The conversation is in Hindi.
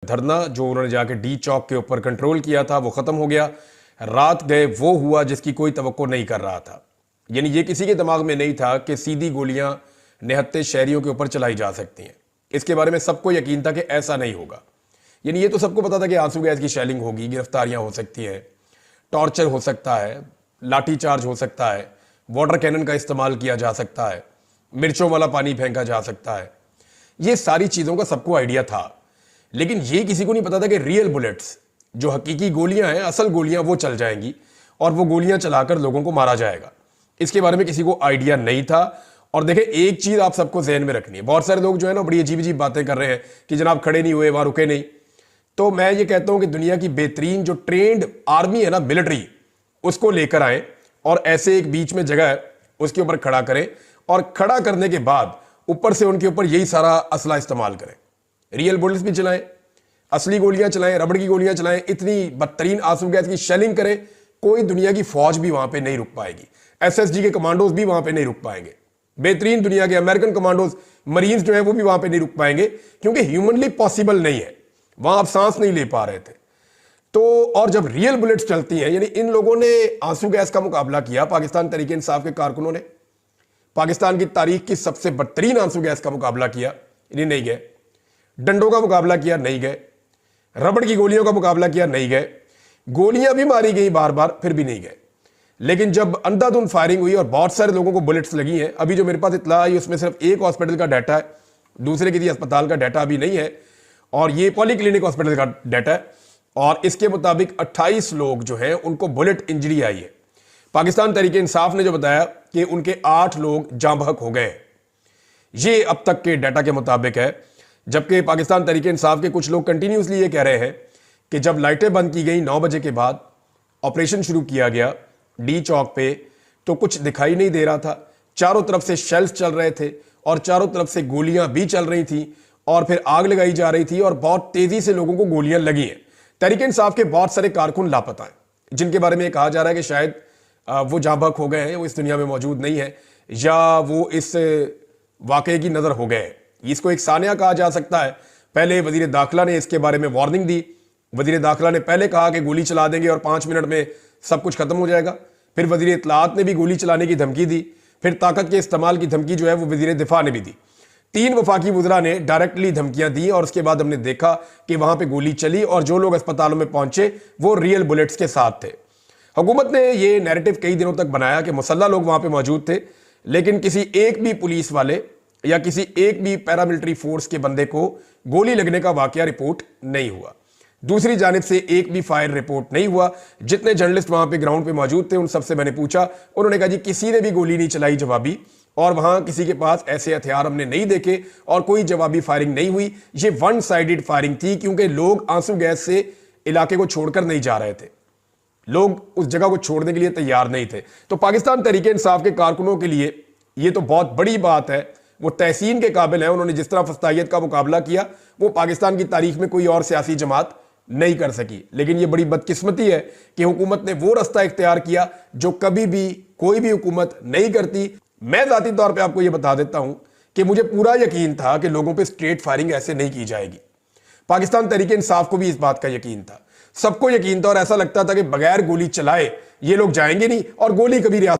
धरना जो उन्होंने जाके डी चौक के ऊपर कंट्रोल किया था वो खत्म हो गया। रात गए वो हुआ जिसकी कोई तवक्को नहीं कर रहा था। यानी ये किसी के दिमाग में नहीं था कि सीधी गोलियां निहत्ते शहरियों के ऊपर चलाई जा सकती हैं। इसके बारे में सबको यकीन था कि ऐसा नहीं होगा। यानी ये तो सबको पता था कि आंसू गैस की शेलिंग होगी, गिरफ्तारियां हो सकती हैं, टॉर्चर हो सकता है, लाठी चार्ज हो सकता है, वाटर कैनन का इस्तेमाल किया जा सकता है, मिर्चों वाला पानी फेंका जा सकता है। ये सारी चीज़ों का सबको आइडिया था, लेकिन ये किसी को नहीं पता था कि रियल बुलेट्स, जो हकीकी गोलियां हैं, असल गोलियां, वो चल जाएंगी और वो गोलियां चलाकर लोगों को मारा जाएगा। इसके बारे में किसी को आइडिया नहीं था। और देखें, एक चीज़ आप सबको जहन में रखनी है। बहुत सारे लोग जो है ना बड़ी अजीब अजीब बातें कर रहे हैं कि जनाब खड़े नहीं हुए, वहां रुके नहीं। तो मैं ये कहता हूं कि दुनिया की बेहतरीन जो ट्रेंड आर्मी है ना, मिलिट्री, उसको लेकर आए और ऐसे एक बीच में जगह है उसके ऊपर खड़ा करें और खड़ा करने के बाद ऊपर से उनके ऊपर यही सारा असला इस्तेमाल करें। रियल बुलेट्स भी चलाएं, असली गोलियां चलाएं, रबड़ की गोलियां चलाएं, इतनी बदतरीन आंसू गैस की शेलिंग करें, कोई दुनिया की फौज भी वहां पे नहीं रुक पाएगी। एसएसजी के कमांडोज भी वहां पे नहीं रुक पाएंगे। बेहतरीन दुनिया के अमेरिकन कमांडोज, मरीन्स जो है वो भी वहां पे नहीं रुक पाएंगे, क्योंकि ह्यूमनली पॉसिबल नहीं है। वहां आप सांस नहीं ले पा रहे थे। तो और जब रियल बुलेट्स चलती हैं, यानी इन लोगों ने आंसू गैस का मुकाबला किया, पाकिस्तान तहरीक इंसाफ के कारकुनों ने पाकिस्तान की तारीख की सबसे बदतरीन आंसू गैस का मुकाबला किया, यानी नहीं गए। डंडों का मुकाबला किया, नहीं गए। रबड़ की गोलियों का मुकाबला किया, नहीं गए। गोलियां भी मारी गई बार बार, फिर भी नहीं गए। लेकिन जब अंधाधुंध फायरिंग हुई और बहुत सारे लोगों को बुलेट्स लगी हैं, अभी जो मेरे पास इत्तला आई उसमें सिर्फ एक हॉस्पिटल का डाटा है, दूसरे किसी अस्पताल का डाटा अभी नहीं है, और ये पॉलीक्लिनिक हॉस्पिटल का डाटा है। और इसके मुताबिक 28 लोग जो हैं उनको बुलेट इंजरी आई है। पाकिस्तान तहरीक इंसाफ ने जो बताया कि उनके 8 लोग जाँ बहक हो गए। ये अब तक के डाटा के मुताबिक है। जबकि पाकिस्तान तहरीक इंसाफ के कुछ लोग कंटिन्यूसली ये कह रहे हैं कि जब लाइटें बंद की गई 9 बजे के बाद, ऑपरेशन शुरू किया गया डी चौक पे, तो कुछ दिखाई नहीं दे रहा था। चारों तरफ से शेल्स चल रहे थे और चारों तरफ से गोलियां भी चल रही थी और फिर आग लगाई जा रही थी और बहुत तेजी से लोगों को गोलियां लगी हैं। तहरीक इंसाफ के बहुत सारे कारकुन लापता हैं, जिनके बारे में कहा जा रहा है कि शायद वो जाँ बहक हो गए हैं, वो इस दुनिया में मौजूद नहीं है, या वो इस वाकये की नजर हो गए हैं। इसको एक सानिया कहा जा सकता है। पहले वजीर दाखिला ने इसके बारे में वार्निंग दी। वजीर दाखिला ने पहले कहा कि गोली चला देंगे और 5 मिनट में सब कुछ खत्म हो जाएगा। फिर वजीर इत्तलाआत ने भी गोली चलाने की धमकी दी। फिर ताकत के इस्तेमाल की धमकी जो है वो वजीर दिफा ने भी दी। 3 वफाकी वज़रा ने डायरेक्टली धमकियां दी और उसके बाद हमने देखा कि वहां पे गोली चली और जो लोग अस्पतालों में पहुंचे वो रियल बुलेट्स के साथ थे। हुकूमत ने ये नैरेटिव कई दिनों तक बनाया कि मुसल्लह लोग वहां पे मौजूद थे, लेकिन किसी एक भी पुलिस वाले या किसी एक भी पैरामिलिट्री फोर्स के बंदे को गोली लगने का वाकया रिपोर्ट नहीं हुआ। दूसरी जानिब से एक भी फायर रिपोर्ट नहीं हुआ। जितने जर्नलिस्ट वहां पे ग्राउंड पे मौजूद थे उन सबसे मैंने पूछा, उन्होंने कहा जी किसी ने भी गोली नहीं चलाई जवाबी, और वहां किसी के पास ऐसे हथियार हमने नहीं देखे और कोई जवाबी फायरिंग नहीं हुई। ये वन साइडेड फायरिंग थी, क्योंकि लोग आंसू गैस से इलाके को छोड़कर नहीं जा रहे थे, लोग उस जगह को छोड़ने के लिए तैयार नहीं थे। तो पाकिस्तान तहरीक इंसाफ के कारकुनों के लिए ये तो बहुत बड़ी बात है, वो तहसीन के काबिल है। उन्होंने जिस तरह फस्तायत का मुकाबला किया वो पाकिस्तान की तारीख में कोई और सियासी जमात नहीं कर सकी। लेकिन ये बड़ी बदकिस्मती है कि हुकूमत ने वो रास्ता इख्तियार किया जो कभी भी कोई भी हुकूमत नहीं करती। मैं जाती तौर पे आपको ये बता देता हूं कि मुझे पूरा यकीन था कि लोगों पे स्ट्रेट फायरिंग ऐसे नहीं की जाएगी। पाकिस्तान तहरीक इंसाफ को भी इस बात का यकीन था, सबको यकीन था, और ऐसा लगता था कि बगैर गोली चलाए ये लोग जाएंगे नहीं और गोली कभी